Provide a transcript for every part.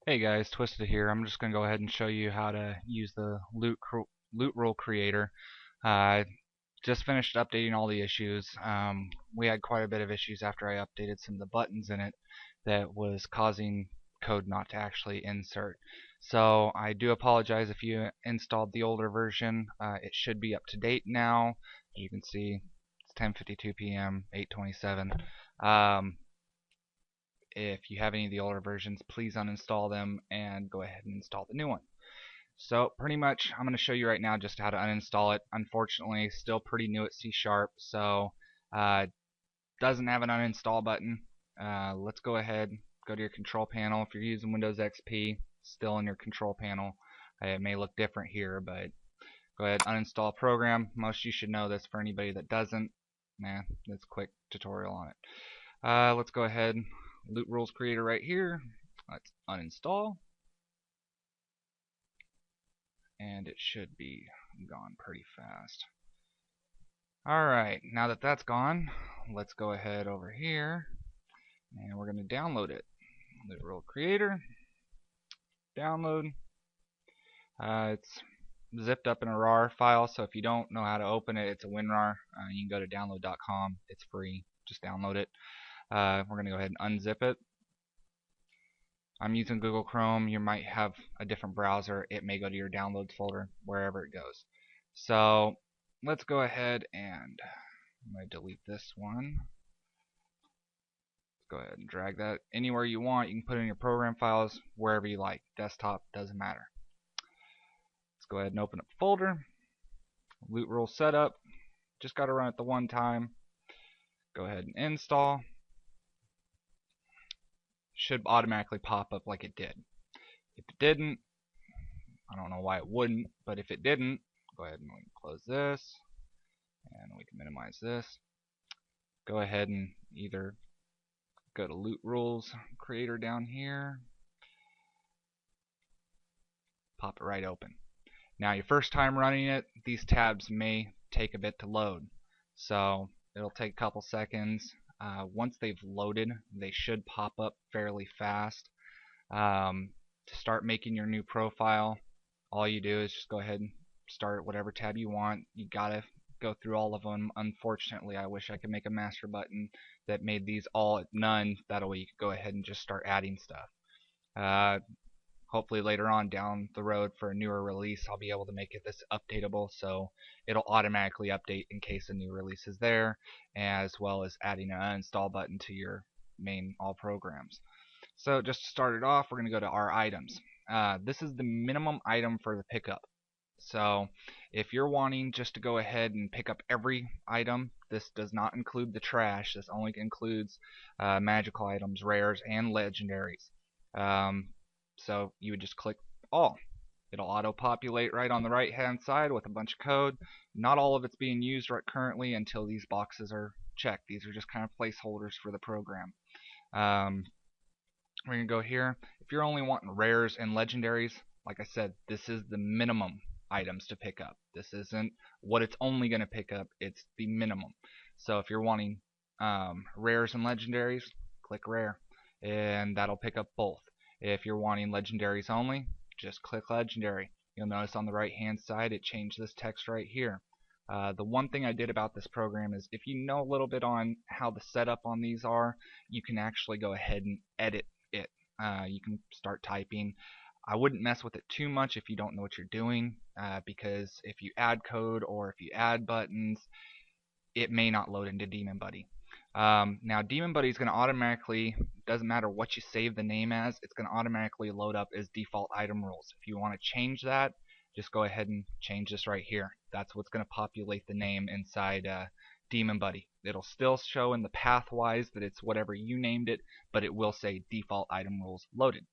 Hey guys, Twisted here. I'm just going to go ahead and show you how to use the loot rule creator. Uh, just finished updating all the issues. We had quite a bit of issues after I updated some of the buttons in it that was causing code not to actually insert. So I do apologize if you installed the older version. It should be up to date now. As you can see, it's 10:52 p.m., 8:27. If you have any of the older versions, please uninstall them and go ahead and install the new one. So pretty much I'm going to show you right now just how to uninstall it. Unfortunately, still pretty new at C#, so doesn't have an uninstall button. Let's go ahead, go to your control panel. If you're using Windows XP, still in your control panel. It may look different here, but go ahead, uninstall program. Most of you should know this. For anybody that doesn't, that's a quick tutorial on it. Let's go ahead, loot rules creator right here. Let's uninstall, and it should be gone pretty fast. Alright, now that that's gone, let's go ahead over here and we're going to download it. Loot rule creator, download. It's zipped up in a RAR file, so if you don't know how to open it, it's a WinRAR. You can go to download.com. It's free. Just download it. We're going to go ahead and unzip it. I'm using Google Chrome. You might have a different browser. It may go to your downloads folder, wherever it goes. So let's go ahead and I'm going to delete this one. Let's go ahead and drag that anywhere you want. You can put it in your program files, wherever you like. Desktop, doesn't matter. Let's go ahead and open up the folder. Loot rule setup. Just got to run it the one time. Go ahead and install. Should automatically pop up like it did. If it didn't, I don't know why it wouldn't, but if it didn't, go ahead and close this, and we can minimize this. Go ahead and either go to loot rules creator down here, pop it right open. Now your first time running it, these tabs may take a bit to load, so it'll take a couple seconds. Once they've loaded, they should pop up fairly fast. To start making your new profile, all you do is just go ahead and start whatever tab you want. You gotta go through all of them. Unfortunately, I wish I could make a master button that made these all none. That way you could go ahead and just start adding stuff. Hopefully later on down the road for a newer release, I'll be able to make this updatable, so it'll automatically update in case a new release is there, as well as adding an uninstall button to your main all programs. So just to start it off, we're going to go to our items. This is the minimum item for the pickup. So if you're wanting just to go ahead and pick up every item, this does not include the trash. This only includes magical items, rares, and legendaries. So you would just click all. It'll auto-populate right on the right-hand side with a bunch of code. Not all of it's being used right currently until these boxes are checked. These are just kind of placeholders for the program. We're going to go here. If you're only wanting rares and legendaries, like I said, this is the minimum items to pick up. This isn't what it's only going to pick up, it's the minimum. So if you're wanting rares and legendaries, click rare, and that'll pick up both. If you're wanting legendaries only, just click legendary. You'll notice on the right hand side it changed this text right here. The one thing I did about this program is if you know a little bit on how the setup on these are, you can actually go ahead and edit it. You can start typing. I wouldn't mess with it too much if you don't know what you're doing, because if you add code or if you add buttons, it may not load into Demon Buddy. Now Demon Buddy is going to automatically, doesn't matter what you save the name as, it's going to automatically load up as default item rules. If you want to change that, just go ahead and change this right here. That's what's going to populate the name inside Demon Buddy. It'll still show in the pathwise that it's whatever you named it, but it will say default item rules loaded.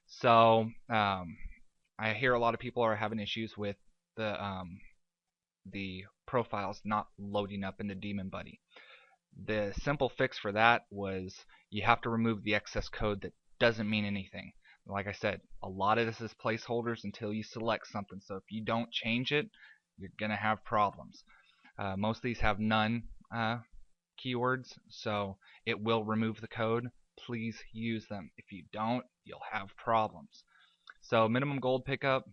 So I hear a lot of people are having issues with the profiles not loading up into Demon Buddy. The simple fix for that was you have to remove the excess code that doesn't mean anything. Like I said, a lot of this is placeholders until you select something, so if you don't change it, you're going to have problems. Most of these have none keywords, so it will remove the code. please use them. If you don't, you'll have problems. So minimum gold pickup,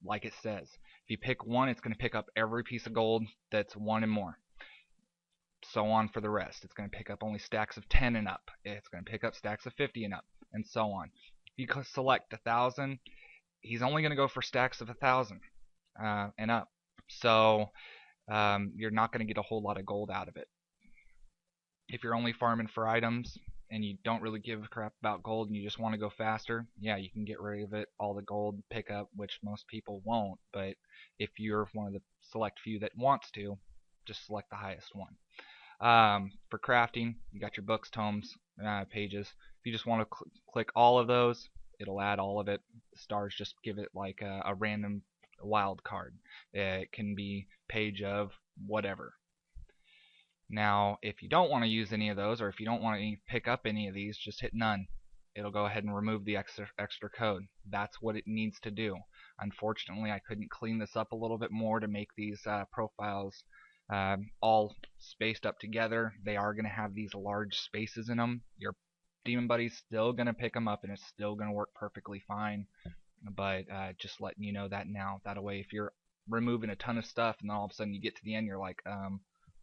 like it says, if you pick one, it's going to pick up every piece of gold that's 1 and more. So on for the rest. It's going to pick up only stacks of 10 and up. It's going to pick up stacks of 50 and up, and so on. If you select 1,000, he's only going to go for stacks of 1,000 and up. So you're not going to get a whole lot of gold out of it. If you're only farming for items and you don't really give a crap about gold and you just want to go faster, yeah, you can get rid of it, all the gold pickup, which most people won't. But if you're one of the select few that wants to, just select the highest one. For crafting, you got your books, tomes, pages. If you just want to click all of those, it'll add all of it. The stars just give it like a random wild card. It can be page of whatever. Now, if you don't want to use any of those, or if you don't want to pick up any of these, just hit none. It'll go ahead and remove the extra code. That's what it needs to do. Unfortunately, I couldn't clean this up a little bit more to make these profiles all spaced up together. They are going to have these large spaces in them. Your Demon Buddy's still going to pick them up and it's still going to work perfectly fine. But just letting you know that now. That way, if you're removing a ton of stuff and then all of a sudden you get to the end, you're like,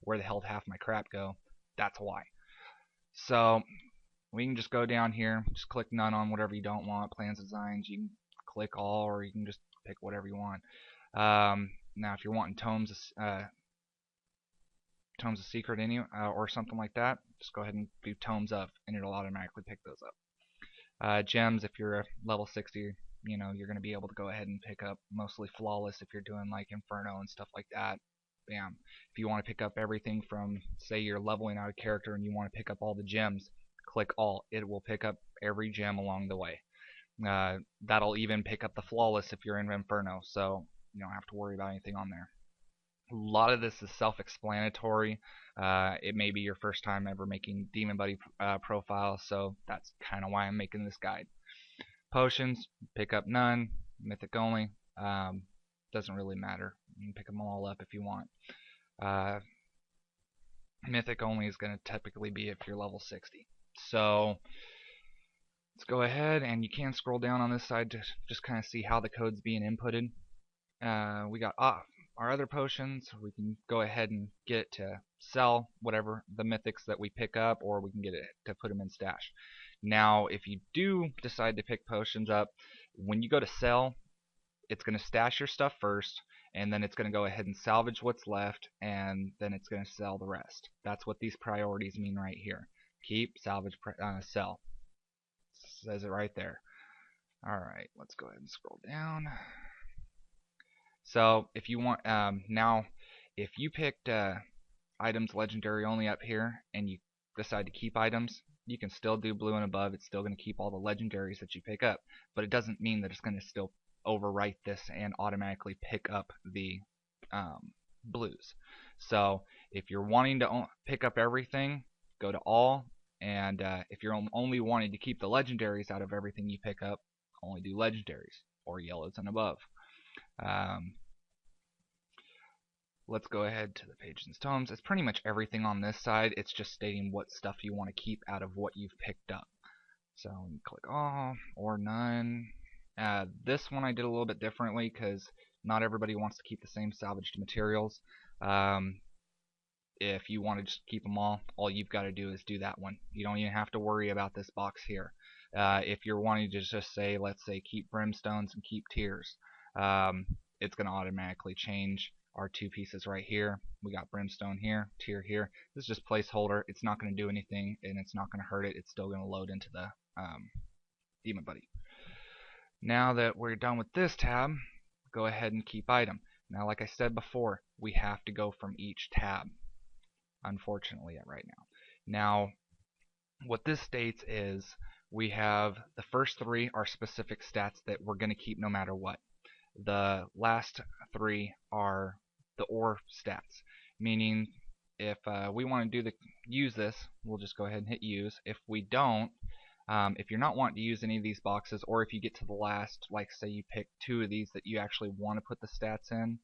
where the hell did half my crap go? That's why. So we can just go down here, just click none on whatever you don't want. Plans, designs, you can click all, or you can just pick whatever you want. Now, if you're wanting tomes of secret or something like that, just go ahead and do tomes of, and it'll automatically pick those up. Gems, if you're level 60, you're going to be able to go ahead and pick up mostly flawless if you're doing like Inferno and stuff like that. Bam. If you want to pick up everything from, say you're leveling out a character and you want to pick up all the gems, click all. It will pick up every gem along the way. That'll even pick up the flawless if you're in Inferno, so you don't have to worry about anything on there. A lot of this is self-explanatory. It may be your first time ever making Demon Buddy profile, so that's kind of why I'm making this guide. Potions, pick up none. Mythic only. Doesn't really matter. You can pick them all up if you want. Mythic only is going to typically be if you're level 60. So let's go ahead, and you can scroll down on this side to just kind of see how the code's being inputted. We got our other potions. We can go ahead and get it to sell whatever the mythics that we pick up, or we can get it to put them in stash. Now, if you do decide to pick potions up, when you go to sell, it's going to stash your stuff first, and then it's going to go ahead and salvage what's left, and then it's going to sell the rest. That's what these priorities mean right here. Keep, salvage, sell. It says it right there. Alright, let's go ahead and scroll down. So if you want, now if you picked items legendary only up here and you decide to keep items, you can still do blue and above. It's still going to keep all the legendaries that you pick up, but it doesn't mean that it's going to still overwrite this and automatically pick up the blues. So if you're wanting to pick up everything, go to all, and if you're only wanting to keep the legendaries out of everything you pick up, only do legendaries or yellows and above. Let's go ahead to the pages and tomes. It's pretty much everything on this side. It's just stating what stuff you want to keep out of what you've picked up. So click all or none. This one I did a little bit differently because not everybody wants to keep the same salvaged materials. If you want to just keep them all you've got to do is do that one. You don't even have to worry about this box here. If you're wanting to just say, let's say, keep brimstones and keep tears, it's going to automatically change our two pieces right here. We got brimstone here, tear here. This is just placeholder. It's not going to do anything, and it's not going to hurt it. It's still going to load into the Demon Buddy. Now that we're done with this tab, go ahead and keep item. Now, like I said before, we have to go from each tab, unfortunately, right now. Now, what this states is we have the first three are specific stats that we're going to keep no matter what. The last three are the ore stats, meaning if we want to use this, we'll just go ahead and hit use. If we don't, if you're not wanting to use any of these boxes, or if you get to the last, like say you pick two of these that you actually want to put the stats in,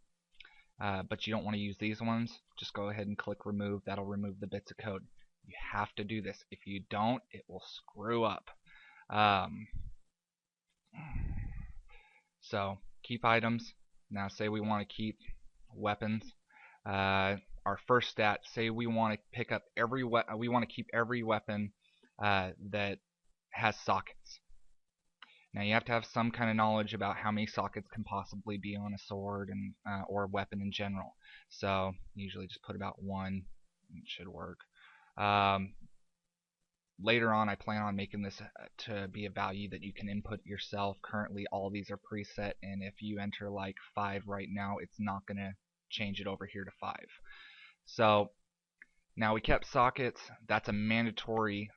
but you don't want to use these ones, just go ahead and click remove. That'll remove the bits of code. You have to do this. If you don't, it will screw up. Um, so keep items. Now say we want to keep weapons. Our first stat, say we want to pick up we want to keep every weapon that has sockets. Now you have to have some kind of knowledge about how many sockets can possibly be on a sword and or a weapon in general. So usually just put about one. It should work. Later on, I plan on making this to be a value that you can input yourself. Currently, all these are preset, and if you enter like 5 right now, it's not going to change it over here to 5. So now we kept sockets. That's a mandatory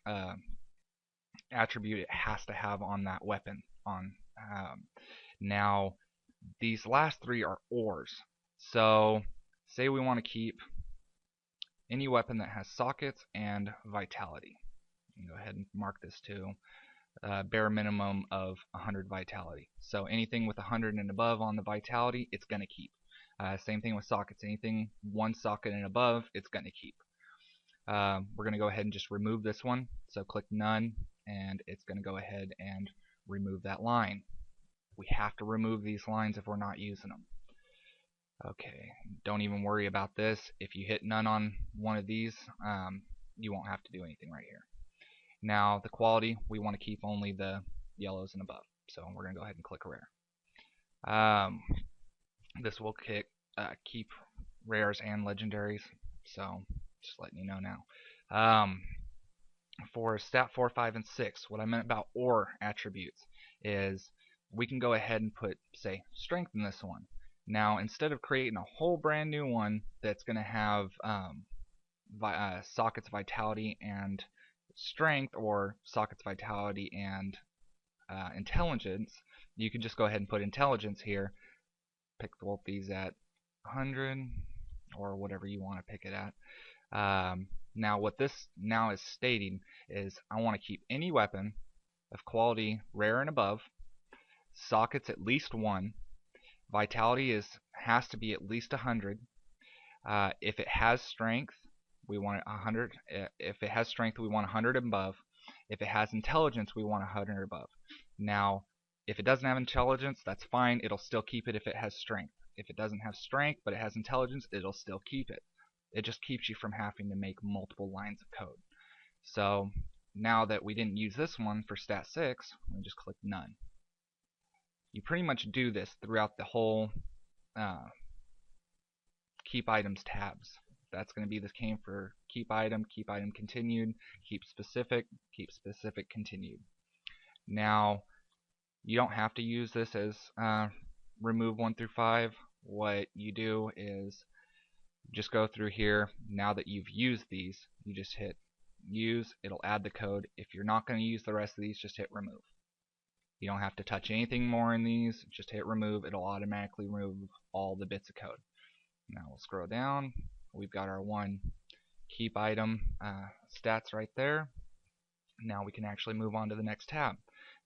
attribute it has to have on that weapon. Now these last 3 are ores. So say we want to keep any weapon that has sockets and vitality. Go ahead and mark this too. Bare minimum of 100 vitality. So anything with 100 and above on the vitality, it's going to keep. Same thing with sockets. Anything 1 socket and above, it's going to keep. We're going to go ahead and just remove this one. So click none, and it's going to go ahead and remove that line. We have to remove these lines if we're not using them. Okay, don't even worry about this. If you hit none on one of these, you won't have to do anything right here. Now the quality, we want to keep only the yellows and above. So we're going to go ahead and click rare. This will keep rares and legendaries. So just letting you know now. For stat 4, 5, and 6, what I meant about ore attributes is we can go ahead and put, say, strength in this one. Now instead of creating a whole brand new one that's going to have sockets vitality and strength, or sockets vitality and intelligence, you can just go ahead and put intelligence here. Pick both these at 100 or whatever you want to pick it at. Now what this now is stating is I want to keep any weapon of quality rare and above, sockets at least 1, vitality has to be at least 100. If it has strength, we want 100. If it has strength, we want 100 and above. If it has intelligence, we want 100 above. Now, if it doesn't have intelligence, that's fine. It'll still keep it if it has strength. If it doesn't have strength, but it has intelligence, it'll still keep it. It just keeps you from having to make multiple lines of code. So now that we didn't use this one for stat 6, we just click none. You pretty much do this throughout the whole keep items tabs. That's going to be the same for keep item continued, keep specific continued. Now you don't have to use this as remove 1 through 5. What you do is just go through here. Now that you've used these, you just hit use. It'll add the code. If you're not going to use the rest of these, just hit remove. You don't have to touch anything more in these. Just hit remove. It'll automatically remove all the bits of code. Now we'll scroll down. We've got our 1 keep item stats right there. Now we can actually move on to the next tab.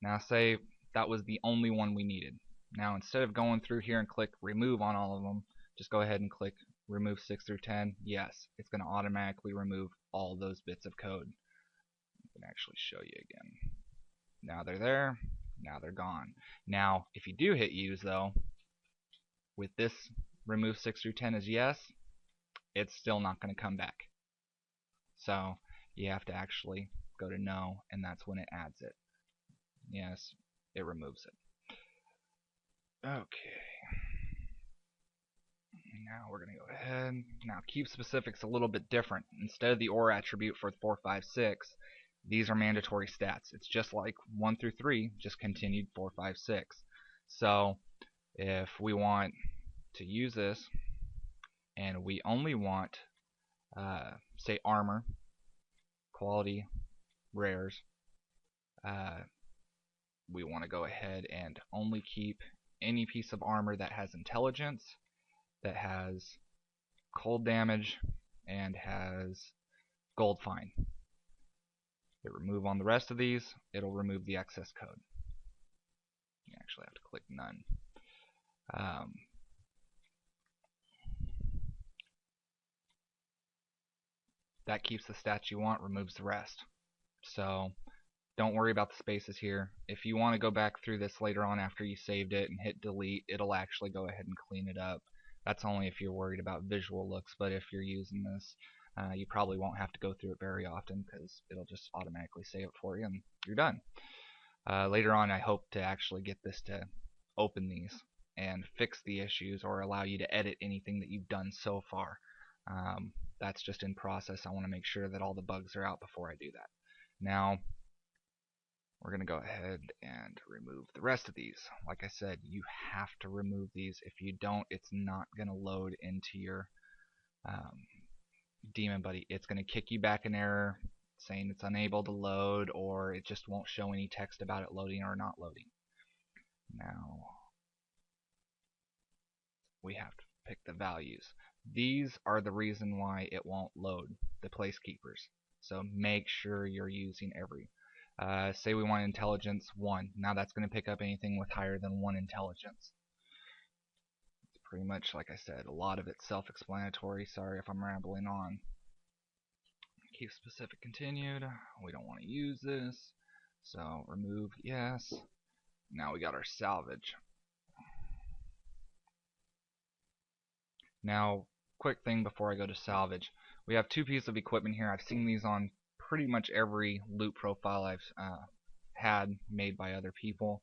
Now say that was the only one we needed. Now instead of going through here and click remove on all of them, just go ahead and click remove 6 through 10. Yes, it's going to automatically remove all those bits of code. I can actually show you again. Now they're there. Now they're gone. Now if you do hit use though, with this remove 6 through 10 is yes, it's still not going to come back. So you have to actually go to no, and that's when it adds it. Yes, it removes it. Okay. Now we're going to go ahead. Now keep specific's a little bit different. Instead of the ore attribute for 4, 5, 6, these are mandatory stats. It's just like 1 through 3, just continued 4, 5, 6. So if we want to use this and we only want say armor, quality, rares, we want to go ahead and only keep any piece of armor that has intelligence, that has cold damage, and has gold fine. Hit remove on the rest of these, it'll remove the excess code. You actually have to click none. that keeps the stats you want, removes the rest. So don't worry about the spaces here. If you want to go back through this later on after you saved it and hit delete, it'll actually go ahead and clean it up. That's only if you're worried about visual looks, but if you're using this, you probably won't have to go through it very often because it'll just automatically save it for you and you're done. Later on, I hope to actually get this to open these and fix the issues or allow you to edit anything that you've done so far. That's just in process. I want to make sure that all the bugs are out before I do that. Now, we're going to go ahead and remove the rest of these. Like I said, you have to remove these. If you don't, it's not going to load into your Demon Buddy. It's going to kick you back an error saying it's unable to load, or it just won't show any text about it loading or not loading. Now, we have to pick the values. These are the reason why it won't load, the placekeepers. So make sure you're using every. Say we want intelligence 1. Now that's going to pick up anything with higher than 1 intelligence. It's pretty much, like I said, a lot of it's self-explanatory. Sorry if I'm rambling on. Keep specific continued. We don't want to use this. So remove, yes. Now we got our salvage. Now, quick thing before I go to salvage. We have 2 pieces of equipment here. I've seen these on pretty much every loot profile I've had made by other people.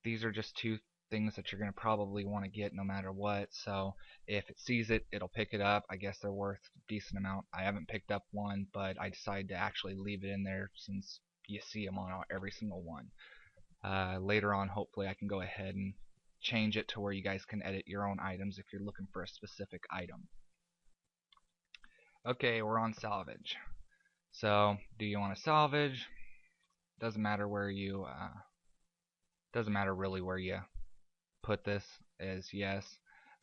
These are just 2 things that you're going to probably want to get no matter what. So if it sees it, it'll pick it up. I guess they're worth a decent amount. I haven't picked up one, but I decided to actually leave it in there since you see them on every single one. Later on, hopefully I can go ahead and change it to where you guys can edit your own items if you're looking for a specific item. Okay, we're on salvage. So, do you want to salvage? Doesn't matter where you doesn't matter really where you put this as yes,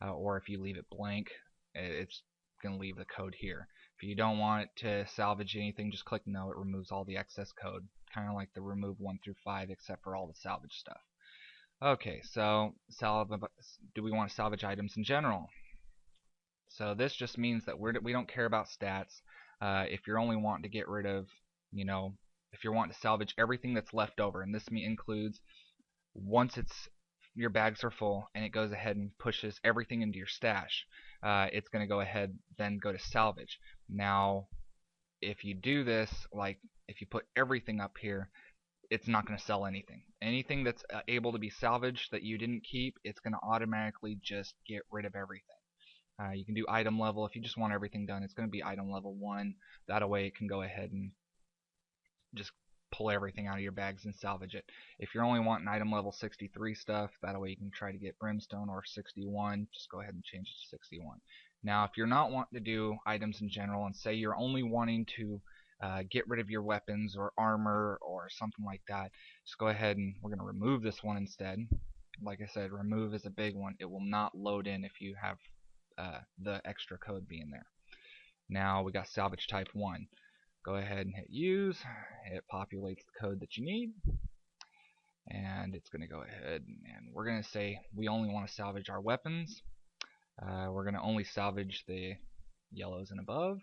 or if you leave it blank, it's going to leave the code here. If you don't want it to salvage anything, just click no. It removes all the excess code, kind of like the remove 1 through 5, except for all the salvage stuff. Okay, so do we want to salvage items in general? So this just means that we don't care about stats. If you're only wanting to get rid of, if you're wanting to salvage everything that's left over, and this includes once your bags are full and it goes ahead and pushes everything into your stash, it's going to go ahead then go to salvage. Now, if you do this, like if you put everything up here, it's not going to sell anything. Anything that's able to be salvaged that you didn't keep, it's going to automatically just get rid of everything. You can do item level. If you just want everything done, it's going to be item level 1. That way it can go ahead and just pull everything out of your bags and salvage it. If you're only wanting item level 63 stuff, that way you can try to get brimstone, or 61, just go ahead and change it to 61. Now, if you're not wanting to do items in general, and say you're only wanting to get rid of your weapons or armor or something like that, just go ahead and we're going to remove this one instead. Like I said, remove is a big one. It will not load in if you have the extra code being there. Now we got salvage type 1. Go ahead and hit use. It populates the code that you need, and it's going to go ahead and we're going to say we only want to salvage our weapons. We're going to only salvage the yellows and above,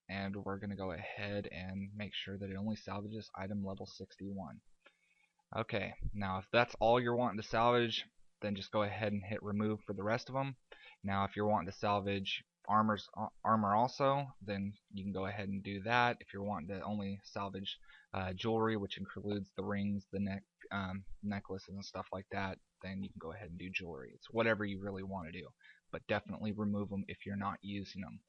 and we're going to go ahead and make sure that it only salvages item level 61. Okay, now if that's all you're wanting to salvage, then just go ahead and hit remove for the rest of them. Now if you're wanting to salvage armor also, then you can go ahead and do that. If you're wanting to only salvage jewelry, which includes the rings, the necklaces and stuff like that, then you can go ahead and do jewelry. It's whatever you really want to do, but definitely remove them if you're not using them.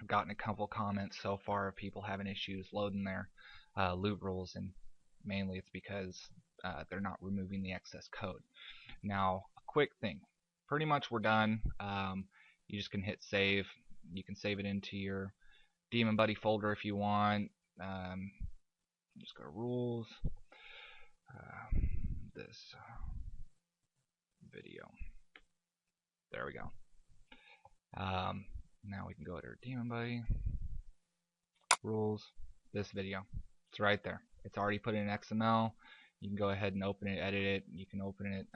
I've gotten a couple comments so far of people having issues loading their loot rules, and mainly it's because they're not removing the excess code. Now, a quick thing. Pretty much we're done. You just can hit save. You can save it into your Demon Buddy folder if you want. Just go to rules. This video. There we go. Now we can go to our Demon Buddy. Rules. This video. It's right there. It's already put in XML. You can go ahead and open it, edit it. You can open it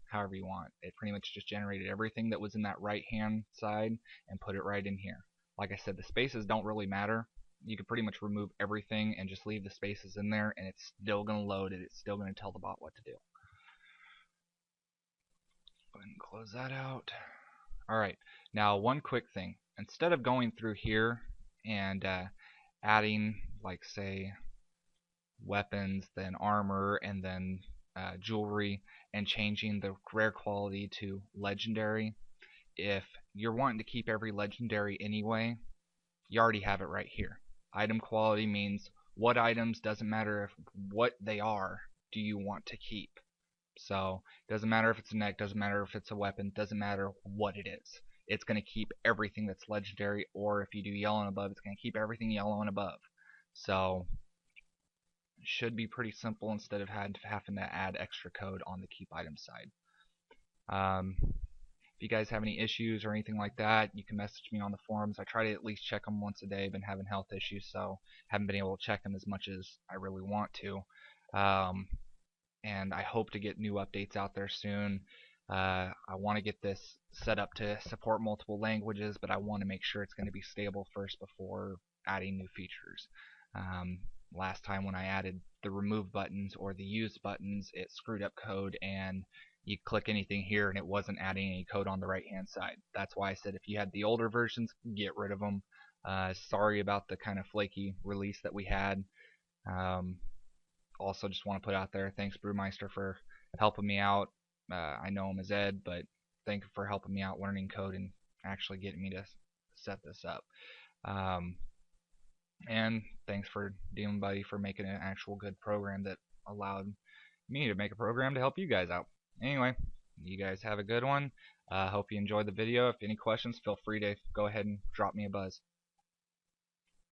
however you want. It pretty much just generated everything that was in that right hand side and put it right in here. Like I said, the spaces don't really matter. You can pretty much remove everything and just leave the spaces in there, and it's still going to load it. It's still going to tell the bot what to do. Go ahead and close that out. Alright, now one quick thing. Instead of going through here and adding, like, say, weapons, then armor, and then jewelry, and changing the rare quality to legendary, if you're wanting to keep every legendary anyway, you already have it right here. Item quality means what items, doesn't matter if what they are, do you want to keep. So it doesn't matter if it's a neck, doesn't matter if it's a weapon, doesn't matter what it is. It's going to keep everything that's legendary, or if you do yellow and above, it's going to keep everything yellow and above. So it should be pretty simple instead of having to add extra code on the keep item side. If you guys have any issues or anything like that, you can message me on the forums. I try to at least check them once a day. Been having health issues, so haven't been able to check them as much as I really want to. And I hope to get new updates out there soon. I want to get this set up to support multiple languages, but I want to make sure it's going to be stable first before adding new features. Last time when I added the remove buttons or the use buttons, it screwed up code, and you click anything here and it wasn't adding any code on the right hand side. That's why I said if you had the older versions, get rid of them. Sorry about the kind of flaky release that we had. Also just want to put out there, thanks Brewmeister for helping me out. I know him as Ed, but thank you for helping me out learning code and actually getting me to set this up. And thanks for Demon Buddy for making an actual good program that allowed me to make a program to help you guys out. Anyway, you guys have a good one. Hope you enjoyed the video. If any questions, feel free to go ahead and drop me a buzz.